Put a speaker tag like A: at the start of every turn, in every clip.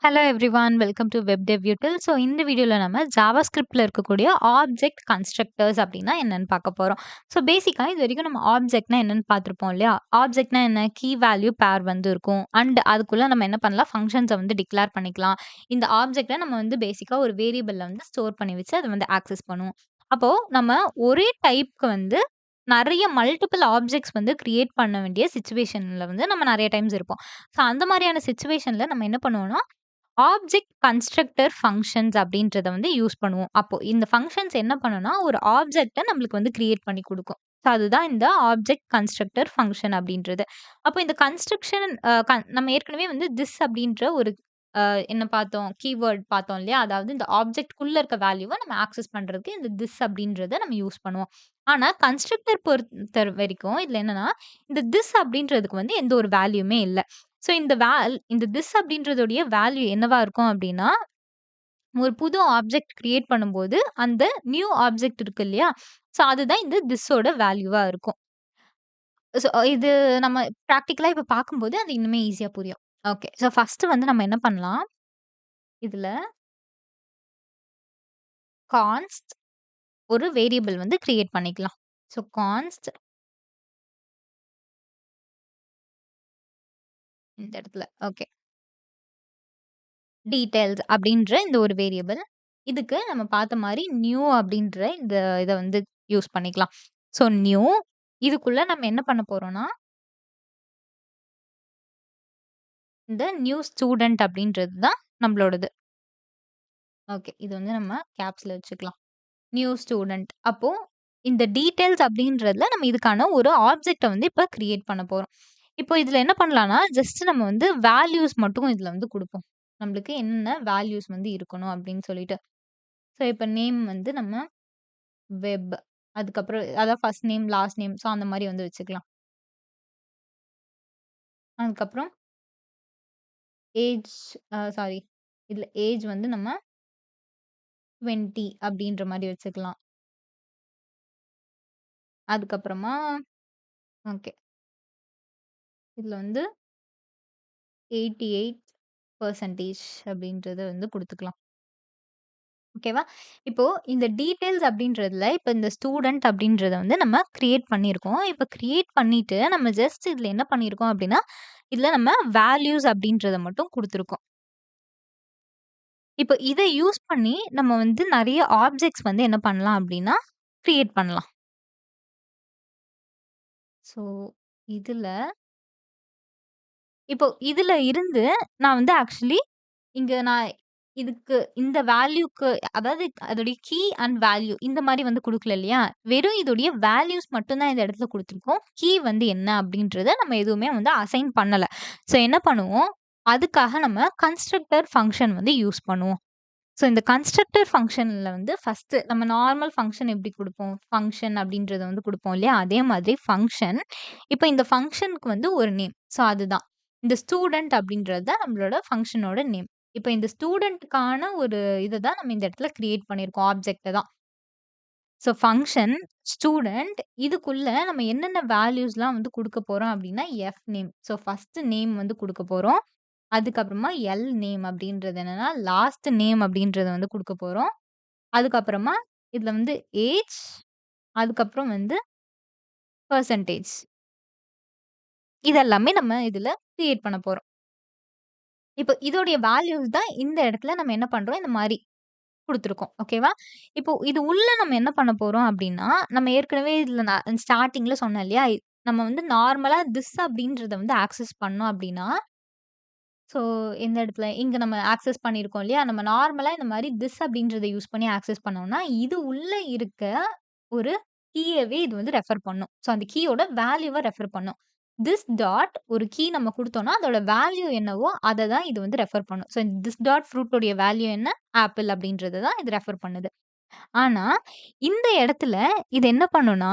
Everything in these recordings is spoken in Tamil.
A: Hello everyone welcome to web டெவ் யூட்டில். So இந்த வீடியோவில் நம்ம ஜாவாஸ்கிரிப்டில் இருக்கக்கூடிய ஆப்ஜெக்ட் கன்ஸ்ட்ரக்டர்ஸ் அப்படின்னா என்னன்னு பார்க்க போகிறோம். ஸோ பேசிக்காக இது வரைக்கும் நம்ம ஆப்ஜெக்ட்னா என்னன்னு பார்த்துருப்போம் இல்லையா? ஆப்ஜெக்ட்னா என்ன? கீ வேல்யூ பேர் வந்து இருக்கும். அண்ட் அதுக்குள்ளே நம்ம என்ன பண்ணலாம்? ஃபங்க்ஷன்ஸை வந்து டிக்ளேர் பண்ணிக்கலாம். இந்த ஆப்ஜெக்டை நம்ம வந்து பேசிக்காக ஒரு வேரியபிளில் வந்து ஸ்டோர் பண்ணி வச்சு அதை வந்து ஆக்சஸ் பண்ணுவோம். அப்போது நம்ம ஒரே டைப்க்கு வந்து நிறைய மல்டிபிள் ஆப்ஜெக்ட்ஸ் வந்து கிரியேட் பண்ண வேண்டிய சிச்சுவேஷனில் வந்து நம்ம நிறைய டைம்ஸ் இருப்போம். ஸோ அந்த மாதிரியான சிச்சுவேஷனில் நம்ம என்ன பண்ணுவோம்னா ஆப்ஜெக்ட் கன்ஸ்ட்ரக்டர் ஃபங்ஷன்ஸ் அப்படின்றத வந்து யூஸ் பண்ணுவோம். அப்போ இந்த ஃபங்ஷன்ஸ் என்ன பண்ணும்னா, ஒரு ஆப்ஜெக்ட்ட நம்மளுக்கு வந்து கிரியேட் பண்ணி குடுக்கும். ஸோ அதுதான் இந்த ஆப்ஜெக்ட் கன்ஸ்ட்ரக்டர் ஃபங்ஷன் அப்படின்றது. அப்போ இந்த கன்ஸ்ட்ரக்ஷன் நம்ம ஏற்கனவே வந்து திஸ் அப்படின்ற ஒரு என்ன பார்த்தோம்? கீவேர்ட் பார்த்தோம் இல்லையா? அதாவது இந்த ஆப்ஜெக்ட்குள்ள இருக்க வேல்யூவ நம்ம ஆக்சஸ் பண்றதுக்கு இந்த திஸ் அப்படின்றத நம்ம யூஸ் பண்ணுவோம். ஆனா கன்ஸ்ட்ரக்டர் பொறுத்த வரைக்கும் இதுல என்னன்னா, இந்த திஸ் அப்படின்றதுக்கு வந்து எந்த ஒரு வேல்யூமே இல்ல. ஸோ இந்த திஸ் அப்படின்றதுடைய வேல்யூ என்னவா இருக்கும் அப்படின்னா, ஒரு புது ஆப்ஜெக்ட் கிரியேட் பண்ணும்போது, அந்த நியூ ஆப்ஜெக்ட் இருக்கு இல்லையா? ஸோ அதுதான் இந்த திஸ்ஸோட வேல்யூவா இருக்கும். ஸோ இது நம்ம பிராக்டிகலா இப்ப பார்க்கும்போது அது இன்னுமே ஈஸியா புரியும். ஓகே. ஸோ ஃபர்ஸ்ட்டு வந்து நம்ம என்ன பண்ணலாம், இதுல கான்ஸ்ட் ஒரு வேரியபிள் வந்து கிரியேட் பண்ணிக்கலாம். ஸோ கான்ஸ்ட் இந்த இடத்துல ஓகே. டீட்டெயில்ஸ் அப்படின்ற இந்த ஒரு வேரியபிள். இதுக்கு நம்ம பார்த்த மாரி நியூ அப்படின்ற இந்த இத வந்து யூஸ் பண்ணிக்கலாம். ஸோ நியூ இதுக்குள்ள நம்ம என்ன பண்ண போறோம்னா, இந்த நியூ ஸ்டூடண்ட் அப்படின்றது தான் நம்மளோடது. ஓகே. இது வந்து நம்ம கேப்ஸ்ல வச்சுக்கலாம். New student. அப்போ இந்த டீட்டெயில்ஸ் அப்படின்றதுல நம்ம இதுக்கான ஒரு ஆப்ஜெக்ட்ட வந்து இப்ப கிரியேட் பண்ண போறோம். இப்போ இதுல என்ன பண்ணலாம்னா, ஜஸ்ட் நம்ம வந்து வேல்யூஸ் மட்டும் இதுல வந்து குடுப்போம். நம்மளுக்கு என்ன வேல்யூஸ் வந்து இருக்கணும் அப்படின்னு சொல்லிட்டு. ஸோ இப்ப நேம் வந்து நம்ம வெப். அதுக்கப்புறம் அதான் first name, last name. So அந்த மாரி வந்து வச்சுக்கலாம். அதுக்கப்புறம் ஏஜ் சாரி. இதுல ஏஜ் வந்து நம்ம 20 அப்படின்ற மாரி வச்சுக்கலாம். அதுக்கப்புறமா ஓகே. இதுல வந்து 88% அப்படின்றத வந்து குடுத்துக்கலாம். ஓகேவா? இப்போ இந்த டீட்டெயில்ஸ் அப்படின்றதுல, இப்ப இந்த ஸ்டூடண்ட் அப்படின்றத வந்து நம்ம கிரியேட் பண்ணியிருக்கோம். இப்ப கிரியேட் பண்ணிட்டு, நம்ம ஜஸ்ட் இதுல என்ன பண்ணியிருக்கோம் அப்படின்னா, இதுல நம்ம வேல்யூஸ் அப்படின்றத மட்டும் குடுத்துருக்கோம். இப்ப இத யூஸ் பண்ணி நம்ம வந்து நெறைய ஆப்ஜெக்ட்ஸ் வந்து என்ன பண்ணலாம் அப்படின்னா, கிரியேட் பண்ணலாம். ஸோ, இதுல இப்போ இதுல இருந்து நான் வந்து ஆக்சுவலி இங்க நான் இதுக்கு இந்த வேல்யூக்கு அதாவது அதோடைய கீ அண்ட் வேல்யூ இந்த மாரி வந்து குடுக்கல இல்லையா? வெறும் இதோடைய வேல்யூஸ் மட்டும் தான் இந்த இடத்துல குடுத்துருக்கோம். கீ வந்து என்ன அப்படின்றத நம்ம எதுவுமே வந்து அசைன் பண்ணல. ஸோ என்ன பண்ணுவோம், அதுக்காக நம்ம கன்ஸ்ட்ரக்டர் ஃபங்ஷன் வந்து யூஸ் பண்ணுவோம். ஸோ இந்த கன்ஸ்ட்ரக்டர் ஃபங்ஷன்ல வந்து ஃபர்ஸ்ட்டு நம்ம நார்மல் ஃபங்ஷன் எப்படி குடுப்போம்? ஃபங்ஷன் அப்படின்றத வந்து குடுப்போம் இல்லையா? அதே மாதிரி ஃபங்ஷன். இப்ப இந்த ஃபங்ஷனுக்கு வந்து ஒரு நேம். ஸோ அதுதான். இந்த ஸ்டூடண்ட் அப்படின்றது தான் நம்மளோட ஃபங்ஷனோட நேம். இப்ப இந்த ஸ்டூடண்ட்க்கான ஒரு இத தான் நம்ம இந்த இடத்துல கிரியேட் பண்ணியிருக்கோம். ஆப்ஜெக்ட்ட தான். ஸோ ஃபங்ஷன், ஸ்டூடண்ட் இதுக்குள்ள நம்ம என்னென்ன வேல்யூஸ்லாம் வந்து குடுக்க போறோம் அப்டின்னா, நேம். ஸோ ஃபர்ஸ்ட் நேம் வந்து குடுக்க போறோம். அதுக்கப்புறமா நேம் அப்டின்றது என்னன்னா, லாஸ்ட் நேம் அப்டின்றத வந்து குடுக்க போறோம். அதுக்கப்புறமா இதுல வந்து ஏஜ், அதுக்கப்புறம் வந்து பெர்சன்டேஜ். இதெல்லாமே நம்ம இதுல கிரியேட் பண்ண போறோம். இப்ப இதோடைய வேல்யூஸ் தான் இந்த இடத்துல நம்ம என்ன பண்றோம், இந்த மாரி குடுத்துருக்கோம். ஓகேவா? இப்போ இது உள்ள நம்ம என்ன பண்ண போறோம் அப்டின்னா, நம்ம ஏற்கனவே இதுல நான் ஸ்டார்ட்டிங்ல சொன்னேன் இல்லையா? நம்ம வந்து நார்மலா திஸ் அப்டின்றத வந்து ஆக்சஸ் பண்ணோம் அப்டின்னா, ஸோ எந்த இடத்துல இங்க நம்ம ஆக்சஸ் பண்ணியிருக்கோம் இல்லையா? நம்ம நார்மலா இந்த மாரி திஸ் அப்டின்றத யூஸ் பண்ணி ஆக்சஸ் பண்ணோம்னா, இது உள்ள இருக்க ஒரு கீயவே இது வந்து ரெஃபர் பண்ணும். ஸோ அந்த கீயோட வேல்யூவ ரெஃபர் பண்ணும். திஸ் டாட் ஒரு கீ நம்ம குடுத்தோம்னா, அதோட வேல்யூ என்னவோ அத தான் இது வந்து ரெஃபர் பண்ணும். ஸோ திஸ் டாட் ஃப்ரூட் உடைய வேல்யூ என்ன? ஆப்பிள் அப்டின்றத தான் இது ரெஃபர் பண்ணுது. ஆனா, இந்த இடத்துல இது என்ன பண்ணும்னா,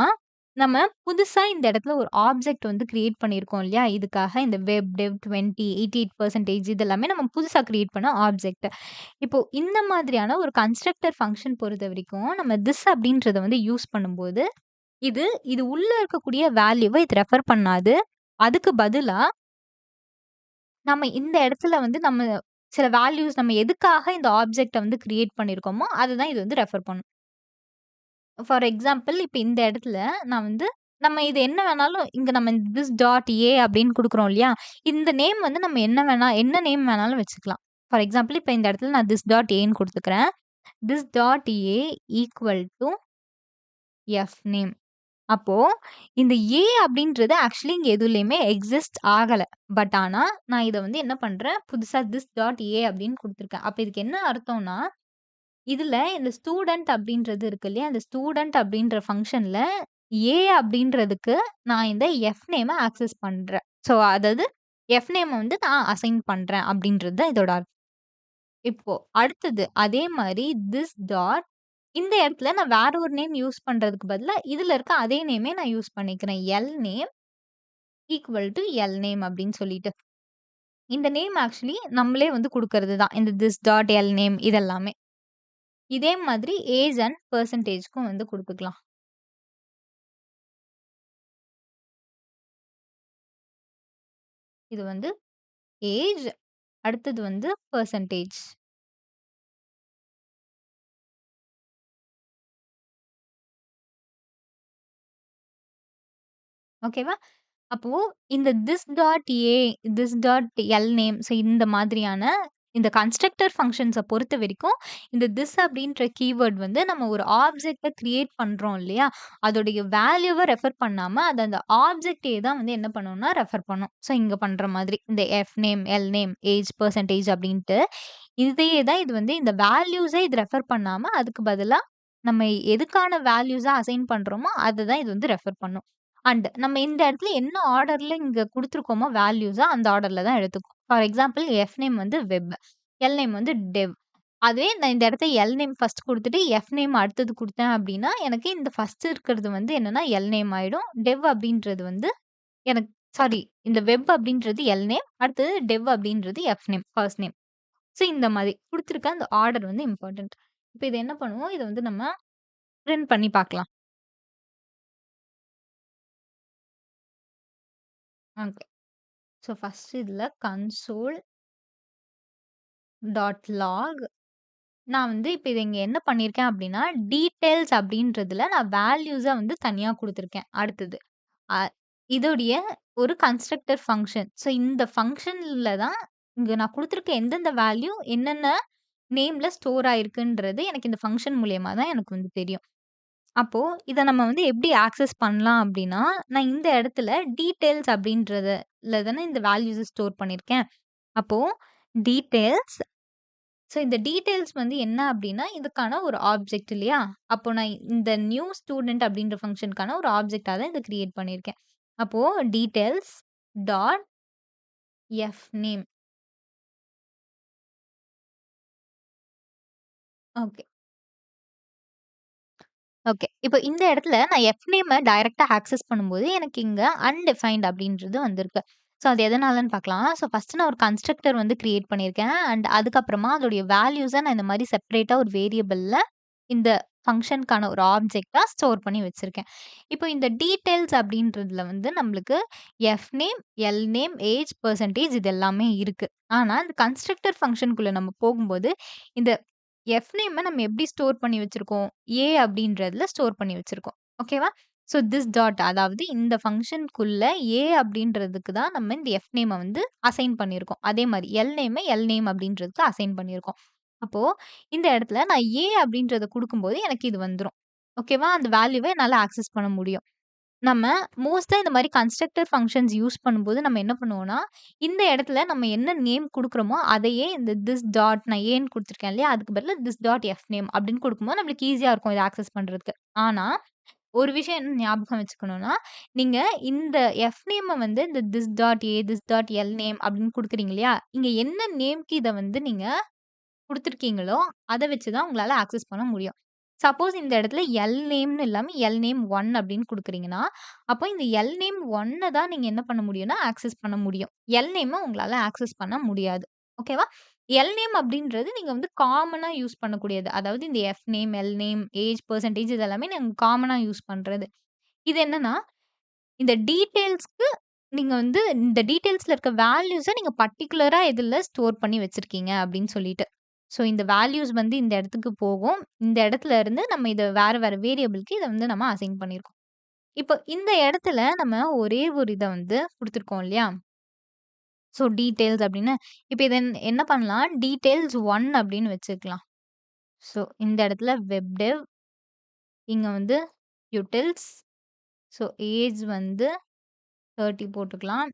A: நம்ம புதுசா இந்த இடத்துல ஒரு ஆப்ஜெக்ட் வந்து கிரியேட் பண்ணியிருக்கோம் இல்லையா? இதுக்காக இந்த வெப் டெவ் 20, 88% இது எல்லாமே நம்ம புதுசா கிரியேட் பண்ண ஆப்ஜெக்ட். இப்போ இந்த மாதிரியான ஒரு கன்ஸ்ட்ரக்டர் ஃபங்ஷன் பொறுத்தவரைக்கும், நம்ம திஸ் அப்படின்றத வந்து யூஸ் பண்ணும்போது, இது இது உள்ள இருக்கக்கூடிய வேல்யூவ இது ரெஃபர் பண்ணாது. அதுக்கு பதிலா நம்ம இந்த இடத்துல வந்து நம்ம சில வேல்யூஸ் நம்ம எதுக்காக இந்த ஆப்ஜெக்ட்ட வந்து கிரியேட் பண்ணியிருக்கோமோ, அதுதான் இது வந்து ரெஃபர் பண்ணும். ஃபார் எக்ஸாம்பிள் இப்ப இந்த இடத்துல நான் வந்து நம்ம இது என்ன வேணாலும் இங்க நம்ம திஸ் டாட் ஏ அப்படின்னு குடுக்குறோம் இல்லையா? இந்த நேம் வந்து நம்ம என்ன நேம் வேணாலும் வச்சுக்கலாம். ஃபார் எக்ஸாம்பிள் இப்ப இந்த இடத்துல நான் திஸ் டாட் ஏன்னு குடுத்துக்கிறேன். This dot a equal to f name. அப்போ இந்த ஏ அப்படின்றது ஆக்சுவலி இங்க எதுலயுமே எக்ஸிஸ்ட் ஆகல. பட் ஆனா நான் இத வந்து என்ன பண்றேன், புதுசா திஸ் டாட் ஏ அப்படின்னு குடுத்துருக்கேன். அப்ப இதுக்கு என்ன அர்த்தம்னா, இதுல இந்த ஸ்டூடண்ட் அப்படின்றது இருக்கு இல்லையா? இந்த ஸ்டூடண்ட் அப்படின்ற ஃபங்ஷன்ல ஏ அப்படின்றதுக்கு நான் இந்த எஃப் நேம ஆக்சஸ் பண்றேன். ஸோ அதாவது எஃப் நேம வந்து நான் அசைன் பண்றேன் அப்படின்றது தான் இதோட அர்த்தம். இப்போ அடுத்தது அதே மாரி திஸ் டாட் இந்த இடத்துல நான் வேற ஒரு நேம் யூஸ் பண்றதுக்கு பதிலா, இதுல இருக்க அதே நேமே நான் யூஸ் பண்ணிக்கிறேன். L name equal to L name அப்படின்னு சொல்லிட்டு. இந்த நேம் ஆக்சுவலி நம்மளே வந்து குடுக்கறது தான். இந்த திஸ் டாட் எல் நேம் இதெல்லாமே. இதே மாதிரி ஏஜ் அண்ட் பெர்சன்டேஜ்க்கும் வந்து குடுத்துக்கலாம். இது வந்து ஏஜ், அடுத்தது வந்து பெர்சன்டேஜ். ஓகேவா? அப்போ இந்த this dot A, this dot L name so இந்த மாதிரியான இந்த கன்ஸ்ட்ரக்டர் ஃபங்ஷன்ஸ பொறுத்தவரைக்கும், இந்த திஸ் அப்படின்ற கீவர்ட் வந்து நம்ம ஒரு ஆப்ஜெக்ட்ட கிரியேட் பண்றோம் இல்லையா? அதோடைய வேல்யூவ ரெஃபர் பண்ணாம, அது அந்த ஆப்ஜெக்ட்டயே தான் வந்து என்ன பண்ணும்னா, ரெஃபர் பண்ணும். ஸோ இங்க பண்ற மாதிரி. இந்த F name, L name, age, percentage அப்படின்ட்டு. இதையே தான் இது வந்து இந்த வேல்யூஸே இது ரெஃபர் பண்ணாம, அதுக்கு பதிலா நம்ம எதுக்கான வேல்யூஸா அசைன் பண்றோமோ, அத தான் இது வந்து ரெஃபர் பண்ணும். அண்ட் நம்ம இந்த இடத்துல என்ன ஆர்டர்ல இங்க குடுத்துருக்கோமோ வேல்யூஸா அந்த ஆர்டர்ல தான் எடுத்துக்கும். ஃபார் எக்ஸாம்பிள் எஃப் நேம் வந்து வெப், எல் நேம் வந்து டெவ். அதுவே நான் இந்த இடத்துல எல் நேம் ஃபர்ஸ்ட் குடுத்துட்டு, எஃப் நேம் அடுத்தது குடுத்தேன் அப்டின்னா, எனக்கு இந்த ஃபர்ஸ்ட் இருக்கிறது வந்து என்னன்னா எல் நேம் ஆயிடும். டெவ் அப்டின்றது வந்து எனக்கு சாரி இந்த வெப் அப்டின்றது எல் நேம், அடுத்தது டெவ் அப்டின்றது F name, first name. So இந்த மாரி குடுத்துருக்க அந்த ஆர்டர் வந்து இம்பார்ட்டன்ட். இப்ப இத என்ன பண்ணுவோம், இத வந்து நம்ம பிரிண்ட் பண்ணி பார்க்கலாம். ஓகே. ஸோ ஃபர்ஸ்ட் இதுல கன்சோல் டாட் லாக் நான் வந்து இப்ப இத இங்க என்ன பண்ணியிருக்கேன் அப்டின்னா, டீட்டெயில்ஸ் அப்டின்றதுல நான் வேல்யூஸ வந்து தனியா குடுத்துருக்கேன். அடுத்தது அ இதோடைய ஒரு கன்ஸ்ட்ரக்டர் ஃபங்ஷன். ஸோ இந்த ஃபங்ஷன்ல தான் இங்க நான் குடுத்துருக்க எந்தெந்த வேல்யூ என்னென்ன நேம்ல ஸ்டோர் ஆயிருக்குன்றது எனக்கு இந்த ஃபங்ஷன் மூலியமா தான் எனக்கு வந்து தெரியும். அப்போ இத நம்ம வந்து எப்படி ஆக்சஸ் பண்ணலாம் அப்டின்னா, நான் இந்த இடத்துல டீட்டெயில்ஸ் அப்டின்றதுல தானே இந்த வேல்யூஸ ஸ்டோர் பண்ணியிருக்கேன். அப்போ டீட்டெயில்ஸ் இந்த டீட்டெயில்ஸ் வந்து என்ன அப்டின்னா, இதுக்கான ஒரு ஆப்ஜெக்ட் இல்லையா? அப்போ நான் இந்த நியூ ஸ்டூடண்ட் அப்டின்ற ஃபங்ஷனுக்கான ஒரு ஆப்ஜெக்ட்டா தான் இத கிரியேட் பண்ணியிருக்கேன். அப்போ details dot F name. Okay, okay. இப்போ இந்த இடத்துல நான் எஃப் நேம டைரக்ட்டா ஆக்சஸ் பண்ணும்போது, எனக்கு இங்க அன்டிஃபைன்ட் அப்டின்றது வந்திருக்கு. ஸோ அது எதனாலன்னு பார்க்கலாம். ஸோ ஃபர்ஸ்ட்டு நான் ஒரு கன்ஸ்ட்ரக்டர் வந்து கிரியேட் பண்ணியிருக்கேன். அண்ட் அதுக்கப்புறமா அதோடைய வேல்யூஸ நான் இந்த மாரி செப்பரேட்டா ஒரு வேரியபிள்ல இந்த ஃபங்ஷனுக்கான ஒரு ஆப்ஜெக்ட்டா ஸ்டோர் பண்ணி வச்சிருக்கேன். இப்போ இந்த டீட்டெயில்ஸ் அப்டின்றதுல வந்து நம்மளுக்கு F name, L name, age, percentage இது எல்லாமே இருக்கு. ஆனா இந்த கன்ஸ்ட்ரக்டர் ஃபங்ஷனுக்குள்ள நம்ம போகும்போது, இந்த எஃப் நேம நம்ம எப்படி ஸ்டோர் பண்ணி வச்சிருக்கோம்? ஏ அப்படின்றதுல ஸ்டோர் பண்ணி வச்சிருக்கோம். ஓகேவா? ஸோ திஸ் டாட் அதாவது இந்த ஃபங்ஷனுக்குள்ள ஏ அப்படின்றதுக்கு தான் நம்ம இந்த எஃப் நேம வந்து அசைன் பண்ணியிருக்கோம். அதே மாரி எல் நேம் அப்படின்றதுக்கு அசைன் பண்ணியிருக்கோம். அப்போ இந்த இடத்துல நான் ஏ அப்படின்றத குடுக்கும்போது எனக்கு இது வந்துரும். ஓகேவா? அந்த வேல்யூவ என்னால ஆக்சஸ் பண்ண முடியும். நம்ம மோஸ்ட்டா இந்த மாரி கன்ஸ்ட்ரக்டர் ஃபங்ஷன்ஸ் யூஸ் பண்ணும்போது நம்ம என்ன பண்ணுவோம்னா, இந்த இடத்துல நம்ம என்ன நேம் குடுக்குறோமோ, அதையே இந்த திஸ் டாட் நான் ஏன்னு குடுத்துருக்கேன் இல்லையா? அதுக்கு பதிலா திஸ் டாட் எஃப் நேம் அப்படின்னு குடுக்கும்போது நம்மளுக்கு ஈஸியா இருக்கும் இத ஆக்சஸ் பண்றதுக்கு. ஆனா, ஒரு விஷயம் என்ன ஞாபகம் வச்சுக்கணும்னா, நீங்க இந்த எஃப் நேம வந்து இந்த this dot A, this dot L name அப்படின்னு குடுக்குறீங்க இல்லையா? இங்க என்ன நேம்க்கு இத வந்து நீங்க குடுத்துருக்கீங்களோ, அத வச்சு தான் உங்களால ஆக்சஸ் பண்ண முடியும். சப்போஸ் இந்த இடத்துல எல் நேம்னு இல்லாம எல் நேம் 1 அப்படின்னு குடுக்குறீங்கன்னா, அப்போ இந்த எல் நேம் 1 தான் நீங்க என்ன பண்ண முடியும்னா, ஆக்சஸ் பண்ண முடியும். எல் நேம உங்களால ஆக்சஸ் பண்ண முடியாது. ஓகேவா? எல் நேம் அப்படின்றது நீங்க வந்து காமனா யூஸ் பண்ணக்கூடியது. அதாவது இந்த F name, L name, age, percentage இது எல்லாமே நாங்க காமனா யூஸ் பண்றது. இது என்னன்னா, இந்த டீட்டெயில்ஸ்க்கு நீங்க வந்து இந்த டீட்டெயில்ஸ்ல இருக்க வேல்யூஸ நீங்க பர்ட்டிகுலரா எதுல ஸ்டோர் பண்ணி வச்சிருக்கீங்க அப்படின்னு சொல்லிட்டு. ஸோ இந்த வேல்யூஸ் வந்து இந்த இடத்துக்கு போகும். இந்த இடத்துல இருந்து நம்ம இத வேற வேற வேரியபிள்க்கு இத வந்து நம்ம அசைன் பண்ணியிருக்கோம். இப்போ இந்த இடத்துல நம்ம ஒரே ஒரு இத வந்து குடுத்துருக்கோம் இல்லையா? ஸோ டீட்டெயில்ஸ் அப்படின்னு. இப்ப இத என்ன பண்ணலாம்? டீட்டெயில்ஸ் 1 அப்படின்னு வச்சுக்கலாம். ஸோ இந்த இடத்துல வெப் டெவ், இங்க வந்து யூட்டில்ஸ், ஸோ ஏஜ் வந்து 30 போட்டுக்கலாம்.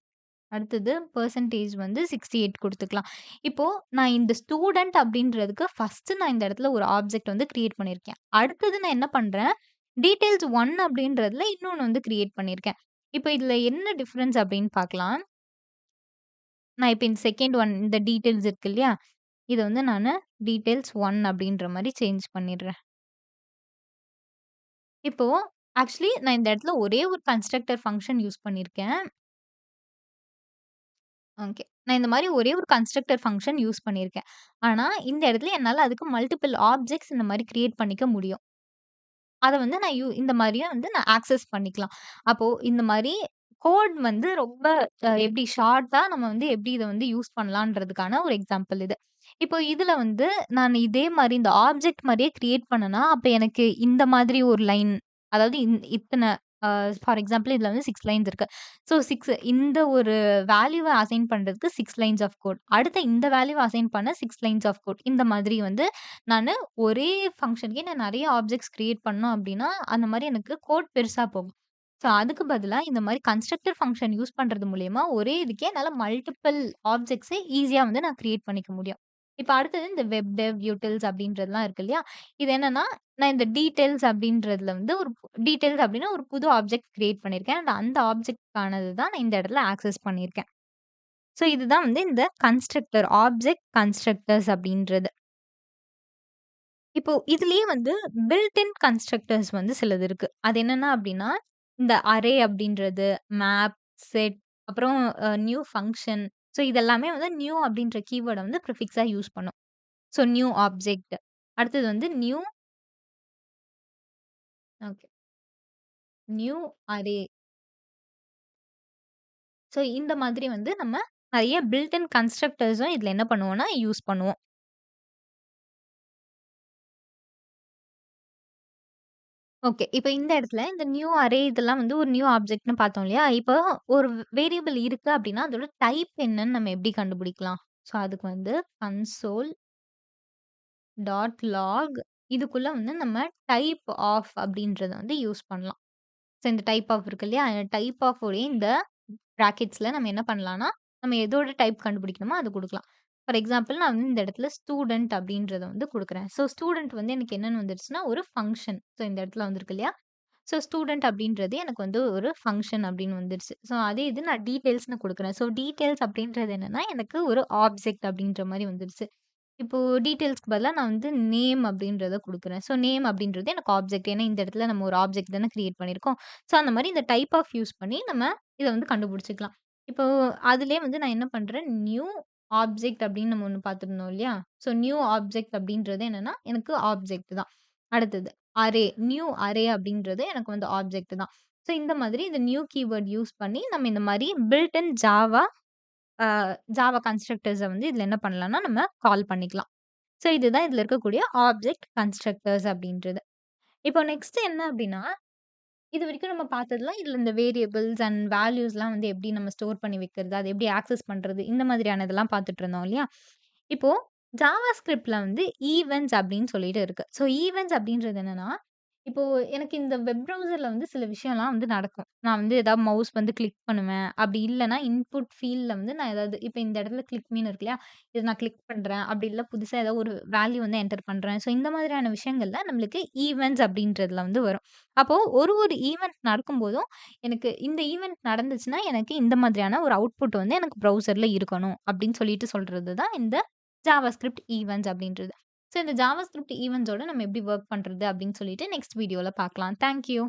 A: அடுத்தது பெர்சன்டேஜ் வந்து 68 குடுத்துக்கலாம். இப்போ நான் இந்த ஸ்டூடண்ட் அப்படின்றதுக்கு ஃபர்ஸ்ட்டு நான் இந்த இடத்துல ஒரு ஆப்ஜெக்ட் வந்து கிரியேட் பண்ணியிருக்கேன். அடுத்தது நான் என்ன பண்றேன், டீட்டெயில்ஸ் 1 அப்படின்றதுல இன்னொன்னு வந்து கிரியேட் பண்ணியிருக்கேன். இப்போ இதுல என்ன டிஃபரன்ஸ் அப்படின்னு பார்க்கலாம். நான் இப்ப இந்த செகண்ட் ஒன் இந்த டீட்டெயில்ஸ் இருக்கு இல்லையா? இத வந்து நானு டீட்டெயில்ஸ் 1 அப்படின்ற மாரி சேஞ்ச் பண்ணிடுறேன். இப்போ ஆக்சுவலி நான் இந்த இடத்துல ஒரே ஒரு கன்ஸ்ட்ரக்டர் ஃபங்ஷன் யூஸ் பண்ணியிருக்கேன். ஓகே. நான் இந்த மாரி ஒரே ஒரு கன்ஸ்ட்ரக்டர் ஃபங்ஷன் யூஸ் பண்ணியிருக்கேன். ஆனா, இந்த இடத்துல என்னால அதுக்கு மல்டிபிள் ஆப்ஜெக்ட்ஸ் இந்த மாரி கிரியேட் பண்ணிக்க முடியும். அத வந்து நான் இந்த மாரியும் வந்து நான் ஆக்சஸ் பண்ணிக்கலாம். அப்போ இந்த மாரி கோட் வந்து ரொம்ப எப்படி ஷார்ட்டா நம்ம வந்து எப்படி இத வந்து யூஸ் பண்ணலான்றதுக்கான ஒரு எக்ஸாம்பிள் இது. இப்போ இதுல வந்து நான் இதே மாரி இந்த ஆப்ஜெக்ட் மாரியே கிரியேட் பண்ணனா, அப்ப எனக்கு இந்த மாதிரி ஒரு லைன் அதாவது இத்தன ஃபார் எக்ஸாம்பிள் இதுல வந்து 6 லைன்ஸ் இருக்கு. ஸோ 6 இந்த ஒரு வேல்யூவ அசைன் பண்றதுக்கு 6 லைன்ஸ் ஆஃப் கோட். அடுத்த இந்த வேல்யூவ அசைன் பண்ண 6 லைன்ஸ் ஆஃப் கோட். இந்த மாதிரி வந்து நானு ஒரே ஃபங்ஷனுக்கே நான் நெறைய ஆப்ஜெக்ட்ஸ் கிரியேட் பண்ணோம் அப்டின்னா, அந்த மாரி எனக்கு கோட் பெருசா போகும். ஸோ அதுக்கு பதிலா இந்த மாரி கன்ஸ்ட்ரக்டர் ஃபங்ஷன் யூஸ் பண்றது மூலியமா, ஒரே இதுக்கே என்னால மல்டிபிள் ஆப்ஜெக்ட்ஸ ஈஸியா வந்து நான் கிரியேட் பண்ணிக்க முடியும். இப்ப அடுத்தது இந்த வெப் டெவ், யூட்டில்ஸ் அப்டின்றதெல்லாம் இருக்கு இல்லையா? இது என்னன்னா, நான் இந்த டீட்டெயில்ஸ் அப்டின்றதுல வந்து ஒரு டீட்டெயில்ஸ் அப்டின்னா ஒரு புது ஆப்ஜெக்ட் கிரியேட் பண்ணியிருக்கேன். அந்த ஆப்ஜெக்ட்க்கானது தான் நான் இந்த இடத்துல ஆக்சஸ் பண்ணியிருக்கேன். ஸோ இதுதான் வந்து இந்த கன்ஸ்ட்ரக்டர், ஆப்ஜெக்ட் கன்ஸ்ட்ரக்டர்ஸ் அப்டின்றது. இப்போ இதுலயே வந்து பில்ட் இன் கன்ஸ்ட்ரக்டர்ஸ் வந்து சிலது இருக்கு. அது என்னன்னா அப்டின்னா, இந்த அரே அப்டின்றது, மேப், செட் அப்புறம் நியூ ஃபங்ஷன். ஸோ இதெல்லாமே வந்து நியூ அப்டின்ற கீவேர்ட வந்து ப்ரிஃபிக்ஸா யூஸ் பண்ணும். So new object. அடுத்தது வந்து ஓகே. New array. ஸோ இந்த மாதிரி வந்து நம்ம நெறைய பில்ட் இன் கன்ஸ்ட்ரக்டர்ஸும் இதுல என்ன பண்ணுவோம்னா, யூஸ் பண்ணுவோம். ஓகே. இப்ப இந்த இடத்துல இந்த நியூ அரே இதெல்லாம் வந்து ஒரு நியூ ஆப்ஜெக்ட்ன்னு பார்த்தோம் இல்லையா? இப்போ ஒரு வேரியபிள் இருக்கு அப்டின்னா, அதோட டைப் என்னன்னு நம்ம எப்படி கண்டுபிடிக்கலாம்? ஸோ அதுக்கு வந்து கன்சோல் டாட் லாக் இதுக்குள்ள வந்து நம்ம டைப் ஆஃப் அப்டின்றத வந்து யூஸ் பண்ணலாம். ஸோ இந்த டைப் ஆஃப் இருக்கு இல்லையா? டைப் ஆஃப் உடைய இந்த பிராக்கெட்ஸ்ல நம்ம என்ன பண்ணலாம்னா, நம்ம எதோட டைப் கண்டுபிடிக்கணுமோ அது குடுக்கலாம். ஃபார் எக்ஸாம்பிள் நான் வந்து இந்த இடத்துல ஸ்டூடண்ட் அப்டின்றத வந்து குடுக்குறேன். ஸோ ஸ்டூடண்ட் வந்து எனக்கு என்னன்னு வந்துருச்சுன்னா, ஒரு ஃபங்ஷன். ஸோ இந்த இடத்துல வந்திருக்கு இல்லையா? ஸோ ஸ்டூடண்ட் அப்டின்றது எனக்கு வந்து ஒரு ஃபங்ஷன் அப்டின்னு வந்துருச்சு. ஸோ அதே இது நான் டீட்டெயில்ஸ்ன்னு குடுக்குறேன். ஸோ டீட்டெயில்ஸ் அப்டின்றது என்னன்னா, எனக்கு ஒரு ஆப்ஜெக்ட் அப்டின்ற மாரி வந்துருச்சு. இப்போ டீட்டெயில்ஸ்க்கு பதிலா நான் வந்து நேம் அப்டின்றத குடுக்குறேன். ஸோ நேம் அப்டின்றது எனக்கு ஆப்ஜெக்ட். ஏன்னா இந்த இடத்துல நம்ம ஒரு ஆப்ஜெக்ட் தானே கிரியேட் பண்ணியிருக்கோம். ஸோ அந்த மாரி இந்த டைப் ஆஃப் யூஸ் பண்ணி நம்ம இத வந்து கண்டுபிடிச்சுக்கலாம். இப்போ அதிலயே வந்து நான் என்ன பண்றேன், நியூ ஆப்ஜெக்ட் அப்டின்னு நம்ம ஒண்ணு பார்த்துருந்தோம் இல்லையா? ஸோ நியூ ஆப்ஜெக்ட் அப்டின்றது என்னன்னா, எனக்கு ஆப்ஜெக்ட் தான். அடுத்தது அரே, நியூ அரே அப்டின்றது எனக்கு வந்து ஆப்ஜெக்ட் தான். ஸோ இந்த மாதிரி இந்த நியூ கீவேர்ட் யூஸ் பண்ணி நம்ம இந்த மாரி பில்ட் இன் ஜாவா கன்ஸ்ட்ரக்டர்ஸ வந்து இதுல என்ன பண்ணலாம்னா, நம்ம கால் பண்ணிக்கலாம். ஸோ இதுதான் இதுல இருக்கக்கூடிய ஆப்ஜெக்ட் கன்ஸ்ட்ரக்டர்ஸ் அப்டின்றது. இப்போ நெக்ஸ்ட் என்ன அப்டின்னா, இதுவரைக்கும் நம்ம பார்த்ததுலாம் இதுல இந்த வேரியபிள்ஸ் அண்ட் வேல்யூஸ்லாம் வந்து எப்படி நம்ம ஸ்டோர் பண்ணி வைக்கிறது, அத எப்படி ஆக்சஸ் பண்றது, இந்த மாதிரியானதெல்லாம் பார்த்துட்டு இருந்தோம் இல்லையா? இப்போ ஜாவா ஸ்கிரிப்ட்ல வந்து ஈவென்ட்ஸ் அப்படின்னு சொல்லிட்டு இருக்கு. ஸோ ஈவென்ட்ஸ் அப்படின்றது என்னன்னா, இப்போ எனக்கு இந்த வெப் ப்ரௌசர்ல வந்து சில விஷயம்லாம் வந்து நடக்கும். நான் வந்து ஏதாவது மவுஸ் வந்து கிளிக் பண்ணுவேன். அப்படி இல்லன்னா இன்புட் ஃபீல்ட்ல வந்து நான் ஏதாவது இப்ப இந்த இடத்துல கிளிக் மீன்னு இருக்கு இல்லையா? இத நான் கிளிக் பண்றேன். அப்படி இல்ல புதுசா ஏதாவது ஒரு வேல்யூ வந்து என்டர் பண்றேன். ஸோ இந்த மாதிரியான விஷயங்கள்ல நம்மளுக்கு ஈவென்ட்ஸ் அப்படின்றதுல வந்து வரும். அப்போ ஒரு ஈவென்ட் நடக்கும்போதும், எனக்கு இந்த ஈவென்ட் நடந்துச்சுன்னா, எனக்கு இந்த மாதிரியான ஒரு அவுட்புட் வந்து எனக்கு ப்ரௌசர்ல இருக்கணும் அப்படின்னு சொல்லிட்டு சொல்றது தான் இந்த ஜாவாஸ்கிரிப்ட் ஈவென்ட்ஸ் அப்படின்றது. ஸோ இந்த ஜாவாஸ்கிரிப்ட் ஈவென்ட்ஸோட நம்ம எப்படி வொர்க் பண்றது அப்படின்னு சொல்லிட்டு நெக்ஸ்ட் வீடியோல பார்க்கலாம். Thank you.